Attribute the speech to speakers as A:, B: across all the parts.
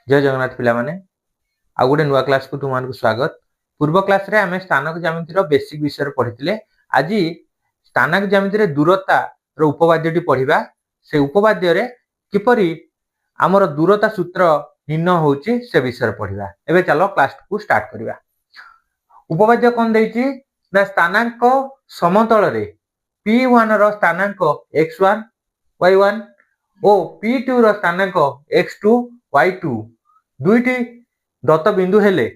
A: जय जगन्नाथ पिला माने आ गोटे नुआ क्लास को तुम मानक स्वागत। पूर्व क्लास रे आमे स्थानक ज्यामिति रो बेसिक विषय रे पढ़िथिले। आज स्थानक ज्यामिति रे दूरता रो उपपाद्यटी पढ़िबा। से उपपाद्य रे किपरि हमर दूरता सूत्र निर्णय होउची से विषय रे पढ़िबा। एबे चलो क्लास को स्टार्ट करिबा। उपपाद्य कोन देइची ना स्थानांक समतल रे P1 रो स्थानांक x1 y1 ओ P2 रो स्थानांक x2 y2 दुईटी दत्त बिंदु हेले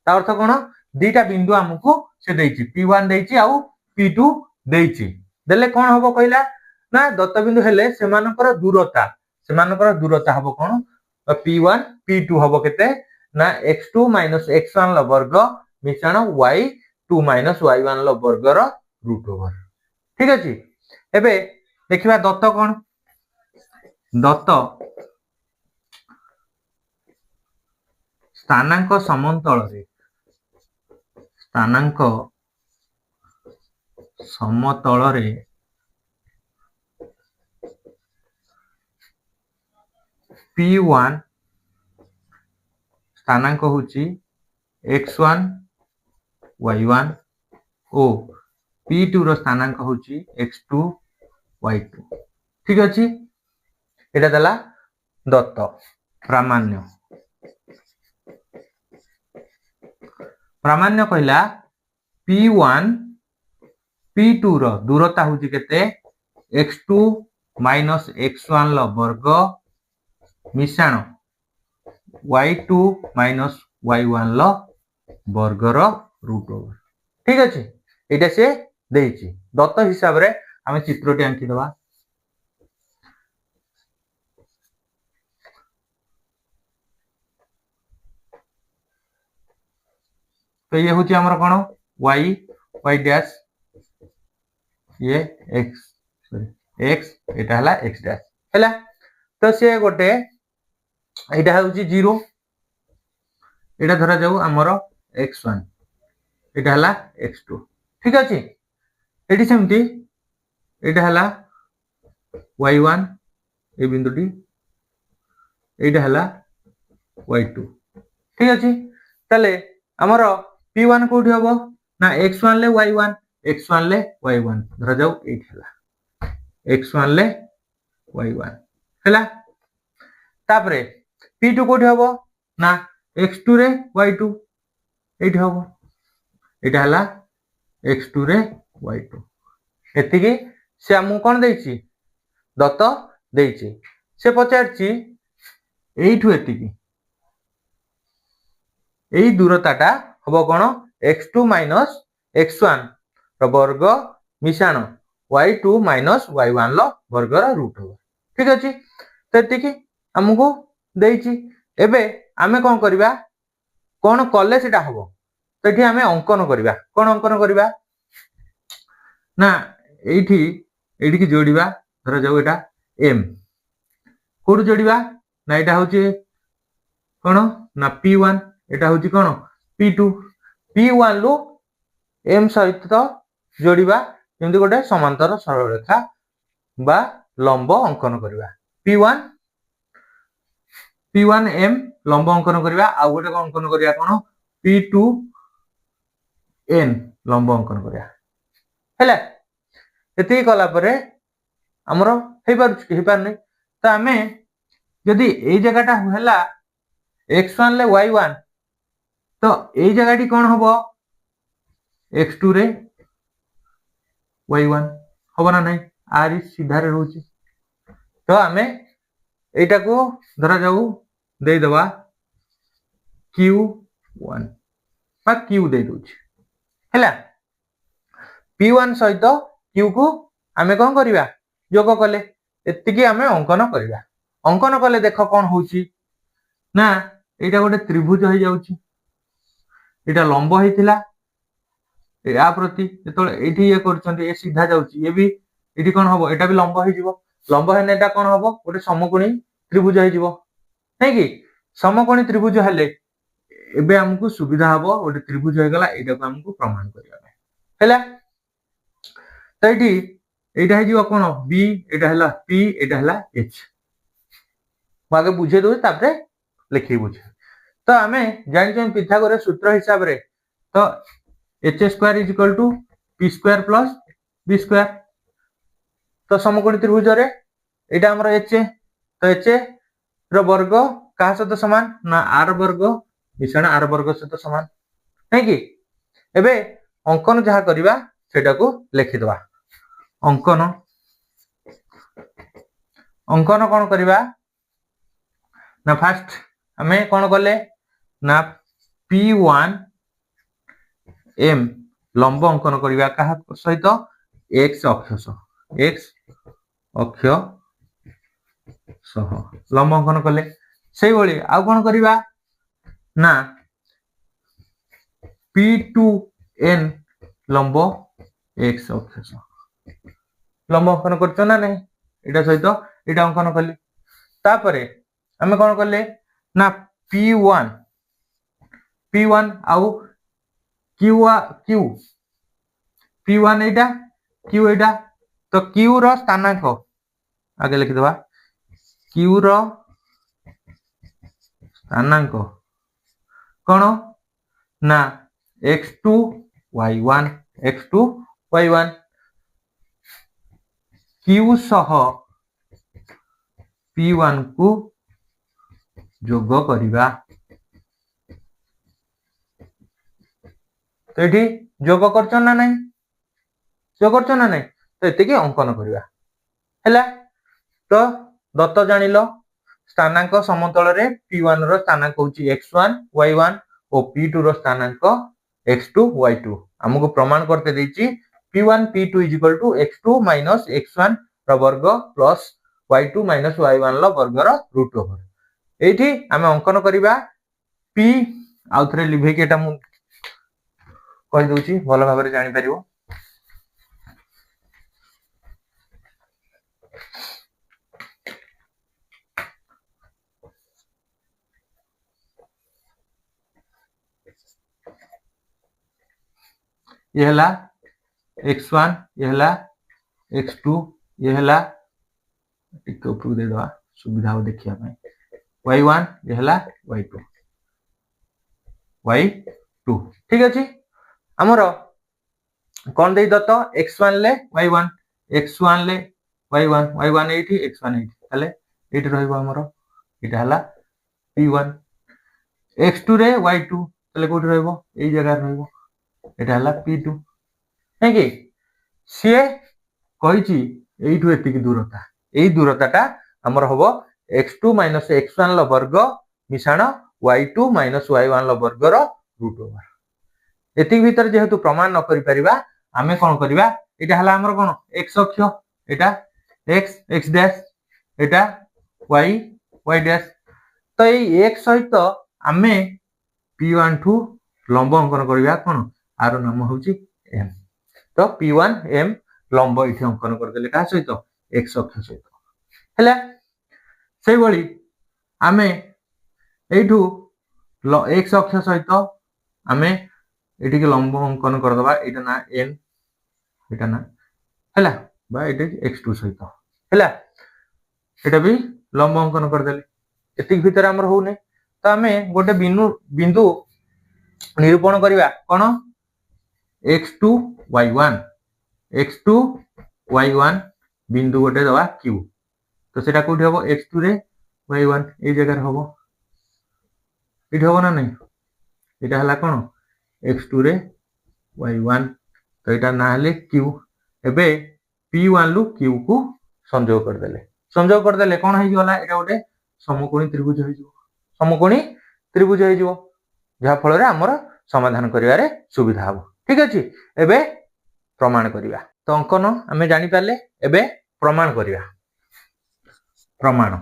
A: ता अर्थ कोन दीटा बिंदु हमकु से देइची P1 देइची आउ P2 देइची देले कोन हबो कहिला ना दत्त बिंदु हेले सेमानकर दूरता हबो कोन P1 P2 हबो केते ना x2 - x1 लो वर्ग मिश्रण y2 - y1 लो वर्ग रो रूट ओवर। ठीक अछि। एबे देखिबा दत्त कोन दत्त स्थानांक समतल रे P1 स्थानांक होची x1 y1 ओ P2 रो स्थानांक होची x2 y2। ठीक अछि। एटा दला दत्त प्रामाण्य कहला P1 P2 रो दूरता होची केते x2 - x1 लो वर्ग मिश्रण y2 - y1 लो वर्ग रो रूट ओवर। ठीक अछि। एटा से देइची दत्त हिसाब रे हमें चित्रटी आंकी दबा। तो ये होची हमर कोन y डैश ये x एटा हला x डैश हला। तो से गोटे एटा होची 0 एटा धरा जाऊ हमर x1 एटा हला x2। ठीक अछि। एटी सेमती एटा हला y1 ए बिंदुटी एटा हला y2। ठीक अछि। तले हमर P1 कोठी हबो ना x1 ले y1 धरा जाऊ एठी हला x1 ले y1 हला। तापरे P2 कोठी हबो ना x2 रे y2 एठी हबो एटा हला x2 रे y2। एतिकी से हमु कोन देइची दत्त देइची। से पचारची एठु एतिकी एई दूरताटा हबो कोन x2 - x1 रो वर्ग मिश्रण y2 - y1 लो वर्ग रो रूट ओवर। ठीक अछि। तो एतिकी हमकु देइची। एबे आमे कोन करिबा कोन कले सेटा हबो तो एठी आमे अंकन करिबा। कोन अंकन करिबा ना एठी की जोड़िबा धरा जाऊ एटा m कोड जोड़िबा ना एटा होची कोन ना P1 एटा होची कोन P2 P1 लु m सहित जोड़िबा जेमति गोटे समांतर सरल रेखा बा लंब अंकन करिबा। P1 m लंब अंकन करिबा आ गोटे कोन अंकन करिया कोन P2 n लंब अंकन करिया हेला। एति कला परे हमरो हे पारने तो आमे यदि एई जगहटा होला x1 ले y1 तो एई जगहटी कोन हबो x2 रे y1 हबो ना नहीं आरी सीधा रे रहउची। तो आमे एटा को धरा जाऊ देई दबा q1 बा q देई दोची हेला। P1 सहित q को आमे कोन करिबा जोग कले एतिकी आमे अंकन करिबा। अंकन कले देखो कोन होउची ना एटा गोटे त्रिभुज हो जाउची। एटा लंब हेतिला या प्रति जेतोले एठी ये करचंती ए सीधा जाउची ए भी एठी कोन हबो एटा भी लंब हे जिवो। लंब हेने एटा कोन हबो गोटे समकोणी त्रिभुज हे जिवो नै कि समकोणी त्रिभुज हेले एबे हमकु सुविधा हबो गोटे त्रिभुज हे गला एटा को हमकु प्रमाण करिया हेला। तो एठी एटा हे जिवो कोन b एटा हला p एटा हला h मागे बुझे दो तापरे लिखी बुझे तो आमे जानि पिथागोरस सूत्र हिसाब रे तो h square is equal to p square plus b square तो समकोणी त्रिभुज रे एटा हमर h तो h रो वर्ग का सहित समान ना r वर्ग मिश्रण r वर्ग सहित समान है कि एबे अंकन जहा करबा सेटा को लिखि दवा अंकन अंकन कोन करबा ना फास्ट हमें कोन करले ना p1 m लंब अंकन करबा का सहित x अक्ष सह लंब अंकन कले से भली आ कोन करबा ना p2n लंब x अक्ष लंब अंकन करछ ना नहीं एटा सहित एटा अंकन कले तापरे हमें कोन करले ना p1 आउ q p1 एटा q एटा तो q रो स्थानांक आगे लिखि दवा q रो स्थानांक कोन ना x2 y1 q सह p1 को जोग करिबा तो एठी जोग करछन ना नहीं जोग करछन ना नहीं तो एते के अंकन करिबा हैला तो दत्त जानिलो स्थानांक समतल रे p1 रो स्थानांक होची x1 y1 और p2 रो स्थानांक x2 y2 हमको प्रमाण करते देची p1 p2 x2 x1 रो वर्ग प्लस y2 y1 रो वर्ग रो रूट ओवर एठी हमें अंकन करिबा p आउथरे लिभे के एटा मु कहि दोची भल भाबरे जानि परिबो ये हला x1 ये हला x2 ये हला एक ऊपर दे दवा सुविधा हो देखिया में y1 ये हला y2 ठीक अछि हमर कोन देई दत्त x1 ले y1 ले y1 एठी x1 एठी तले एठी रहइबो हमर एटा हला p1 x2 रे y2 तले कोठी रहइबो एई जगह रहइबो एटा हला p2 है कि से कहिची एइठु एति की दूरता एई दूरताटा हमर होबो x2 x1 ल वर्ग मिश्रण y2 y1 ल वर्ग रो रूट ओवर एति भीतर जेहेतु प्रमाण न करि परिबा हमें कोन करिबा एटा हला हमर कोन x अक्ष एटा x डैश एटा y डैश तो एई x सहित हमें p1 ठू लंब अंकन करिबा कोन आरो नाम होची m तो p1 m लंब इथे अंकन कर देले का सहित x अक्ष सहित हैला सेई भली हमें एठू x अक्ष सहित हमें एठी के लंब अंकन कर दबा एटा ना n एटा ना हैला बा एटा x2 सहित हैला एटा भी लंब अंकन कर देले एति भीतर हमर होने तो हमें गोटे बिंदु निरूपण करिबा कोन x2 y1 बिंदु गोटे दवा q तो सेटा कोठी हबो x2 रे y1 ए जगह हबो इठ हबो ना नहीं एटा हला कोन x2 रे y1 तो एटा ना हले q एबे p1 लु q को संयोग कर देले कोन होई गला एटा गोटे समकोणी त्रिभुज होई जिवो जहा फल रे हमर समाधान करिवारे सुविधा हबो ठीक अछि एबे प्रमाण करिवा तो अंकन हमें जानि पाले एबे प्रमाण करिवा प्रमाण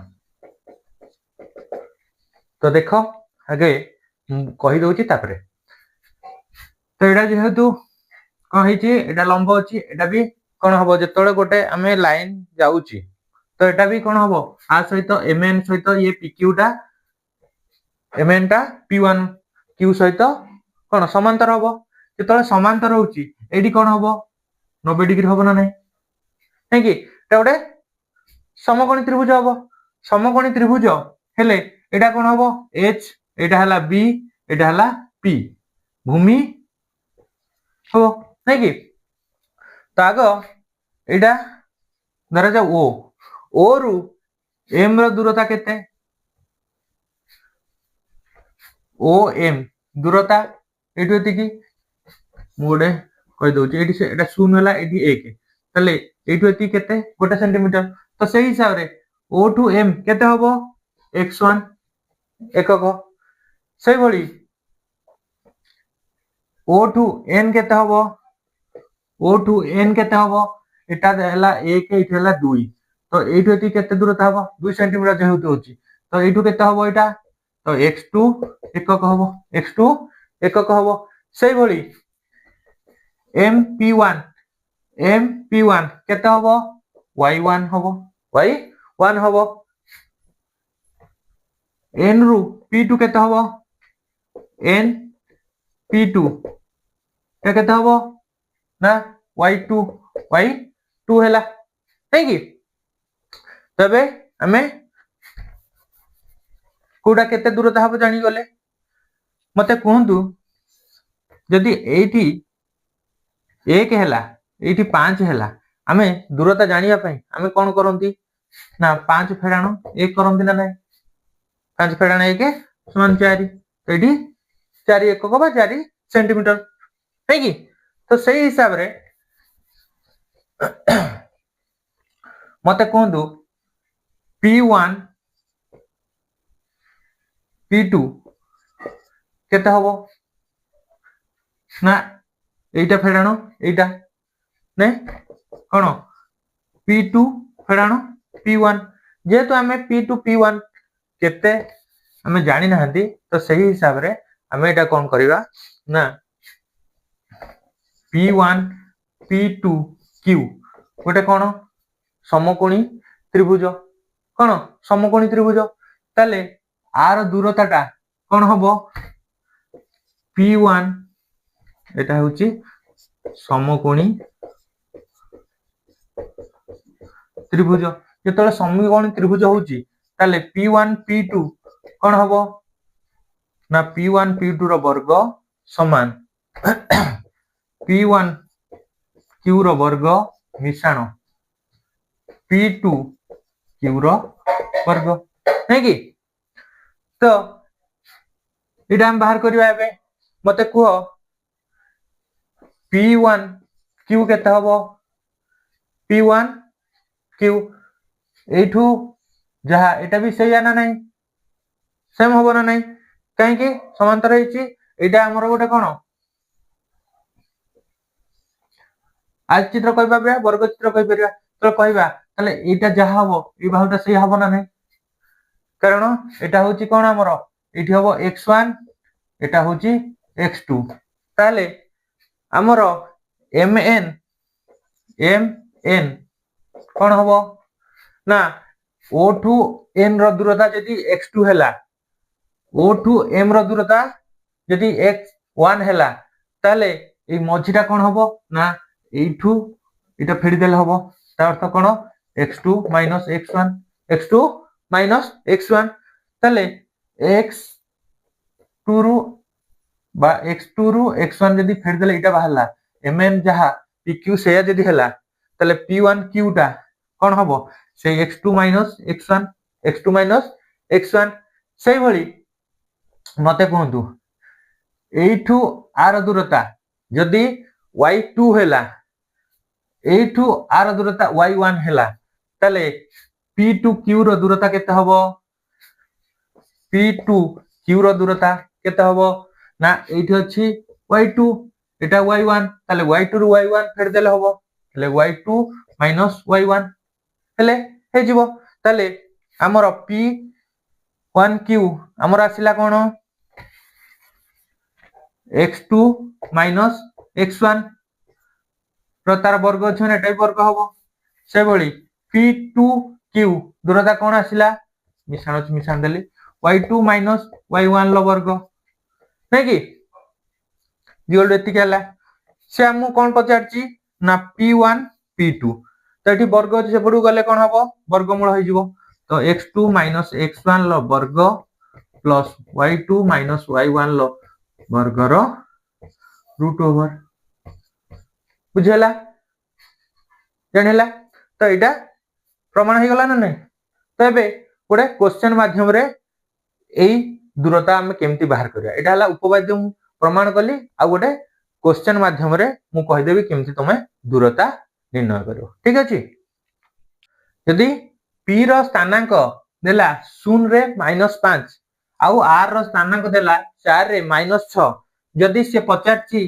A: तो देखो आगे कहि दोची तापरे तो एडा जेहेतु कोन हेची एडा लंब अछि एडा भी कोन हबो जेतोळे गोटे हमें लाइन जाउची तो एटा भी कोन हबो आ सहित mn सहित ये pq टा mn टा p1 q सहित कोन समांतर हबो जेतोळे समांतर होची एडी कोन हबो 90 डिग्री हबो ना नहीं है कि एटा गोटे समकोणी त्रिभुज हबो समकोणी त्रिभुज हेले एटा कोन हबो h एटा हला b एटा हला p भूमि हो नै कि तो आगो एटा धरा जा o रु m रो दूरता केते o m दूरता एटु एतिकी मोडे कहि दउची एटी से एटा 0 हला एटी 1 तले एटु एति केते 1 सेंटीमीटर तो सही हिसाब रे o टू m केते हबो x1 एकक सही भली o टू n केते हबो o टू n केते हबो एटा हला 1 एटा हला 2 तो एटु एति केते दूरता हबो 2 सेंटीमीटर जेहेतु होची तो एटु केते हबो एटा तो x2 एकक हबो x2 एकक हबो सही भली mp1 केते हबो y1 हबो y1 हबो n रु p2 केते हबो n p2 केते हबो ना y2 हैला नै कि तबे हमें कोडा केते दूरता हबो जानि गले मते कहंतु जदि एठी 1 हैला एठी 5 हैला हमें दूरता जानिया पई हमें कोन करंती ना 5 फेडाणो 1 करंती ना नै 5 फेडाणो 1 समान 4 तो एठी 4 एकक बा 4 सेंटीमीटर है कि तो सही हिसाब रे मते कहंतु p1 p2 केते हबो ना एटा फेडाणो एटा नै कोन p2 फेडाणो p1 जेहेतु हमें p2 p1 केते हमें जानि नहंती तो सही हिसाब रे हमें एटा कोन करिवा ना p1 p2 q गोटे कोन समकोणी त्रिभुज कोन समकोणी त्रिभुज ताले आर दूरताटा कोन हबो p1 एटा होची समकोणी त्रिभुज जेतले समकोणी त्रिभुज होची ताले p1 p2 कोन हबो ना p1 p2 रो वर्ग समान p1 q रो वर्ग मिश्रण p2 q रो वर्ग है कि तो इडा हम बाहर करबा एबे मते कुहो p1 q केते हबो p1 q एठू जहा एटा भी सही आना नहीं सेम हबो ना नहीं काहे कि समांतर हेची एटा हमर गोटे कोन आज चित्र कहबा बे वर्ग चित्र कहि परिबा तो कहबा तले एटा जहा हबो ए बाहुटा सही हबो ना नहीं कारण एटा होची कोन हमर एठी हबो x1 एटा होची x2 ताले हमर mn कोन हबो ना o टू n रो दूरता जदी x2 हैला o टू m रो दूरता जदी x1 हैला ताले ए मझिटा कोन हबो ना एठू एटा फेडी देले हबो ता अर्थ कोन x2 x1 ताले x2 रु बा x2 रु x1 जदी फेडी देले एटा बाहरला mn जहा pq से जदी हैला ताले p1 q टा कोन हबो से x2 x1 सही भली मते कहंतु एठू आर दूरता जदी y2 हैला एठू आर दूरता y1 हैला ताले p2 q रो दूरता केते हबो p2 q रो दूरता केते हबो ना एठी अछि y2 एटा y1 ताले y2 रु y1 फेड देले हबो ताले y2 y1 हेले हे जीवो ताले हमर p1 q हमर आसिला कोन x2 x1 प्रतार वर्ग छ ने टाइ वर्ग हबो से भली p2 q दूरता कोन आसिला मिश्रण देली y2 y1 लो वर्ग नै कि जीवल एति केला से हम कोन पचारची ना p1 p2 तो एठी वर्ग अछि सेपडू गले कोन हबो वर्गमूल होई जीवो तो x2 x1 लो वर्ग प्लस y2 माइनस y1 लो वर्गर रूट ओवर बुझेला जानिला तो एटा प्रमाण हो गला ना नहीं तो एबे गोटे क्वेश्चन माध्यम रे एई दूरता हम केमती बाहर करिया एटा हला उपपाद्य मु प्रमाण कली आ गोटे क्वेश्चन माध्यम रे मु कहि देबी केमती तमे दूरता निर्णय करियो ठीक अछि यदि p रो स्थानांक देला 0 रे -5 आउ r रो स्थानांक देला 4 रे -6 यदि से पचारची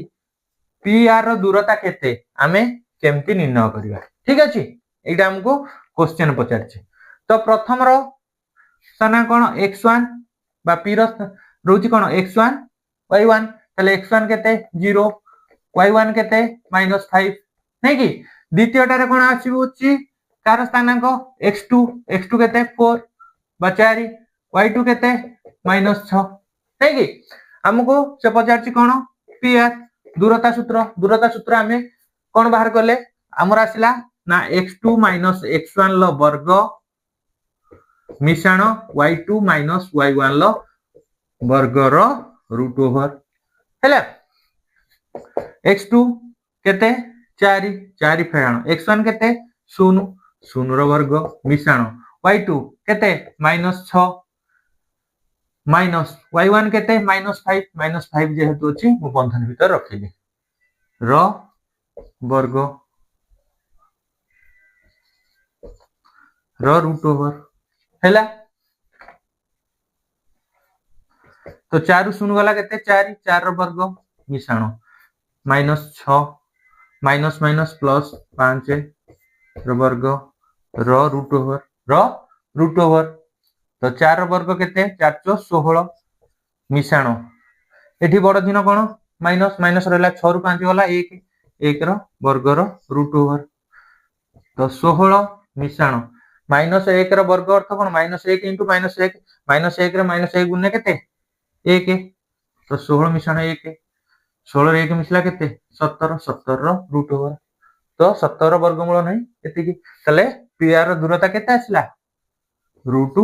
A: p r रो दूरता केते आमे केमती निर्णय करिया ठीक अछि एटा हमको क्वेश्चन पचारची तो प्रथम रो स्थानांक कोन x1 बा p रो रोची कोन x1 y1 तले x1 केते 0 y1 केते -5 नै कि द्वितीयटा रे कोन आसीबुची तार स्थानांक x2 x2 केते 4 बा 4 y2 केते -6 नै कि हमको से पचारची कोन pr दूरता सूत्र हमें कोन बाहर करले हमर आसिला ना x2 - x1 लो वर्ग मिश्रण y2 - y1 लो वर्ग रो रूट ओवर हैला x2 केते 4 4 फेराण x1 केते 0 0 रो वर्ग मिश्रण y2 केते -6 माइनस y1 केते -5 जेहेतु अछि मु बंधन भीतर रखिली र वर्ग र रूट ओवर हैला तो 4 0 गला केते 4 4 रो वर्ग मिश्रण -6 माइनस माइनस प्लस 5 रो वर्ग र रूट ओवर तो 4 रो वर्ग केते 4 * 16 मिश्रण एठी बड़ दिन कोन माइनस माइनस रहला 6 रु 5 गला 1 1 रो वर्ग रो रूट ओवर तो 16 मिश्रण -1 रो वर्ग अर्थ कोन -1 * -1 -1 रे -1 गुणे केते 1 तो 16 मिश्रण 1 16 रे 1 मिसला केते 17 17 रो रूट ओवर तो 17 रो वर्गमूल नै एति कि तले pr रो दूरता केते आसला रूट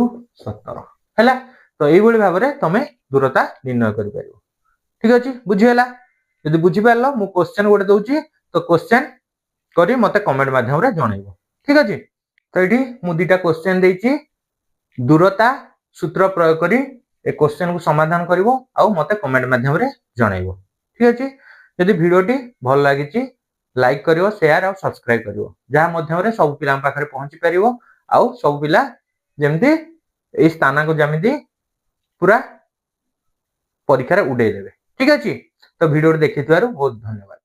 A: 17 हैला तो एई बोली भाबरे तमे दूरता निर्णय करि परिबो ठीक अछि बुझि हैला यदि बुझि पारलो मु क्वेश्चन गोटे दउची तो क्वेश्चन करी मते कमेंट माध्यम रे जणाइबो ठीक अछि तो एठी मु दुटा क्वेश्चन देइची दूरता सूत्र प्रयोग करी ए क्वेश्चन को समाधान करिवो आ मते कमेंट माध्यम रे जणाइबो ठीक अछि यदि वीडियोटी भल लागिची लाइक करिवो शेयर और सब्सक्राइब करिवो जा माध्यम रे सब पिला पाखरे पहुंची परिवो आ सब पिला जेमती ए स्थाना को जेमती पूरा परीक्षा रे उडे देबे ठीक अछि तो वीडियो देखिथिबारु बहुत धन्यवाद।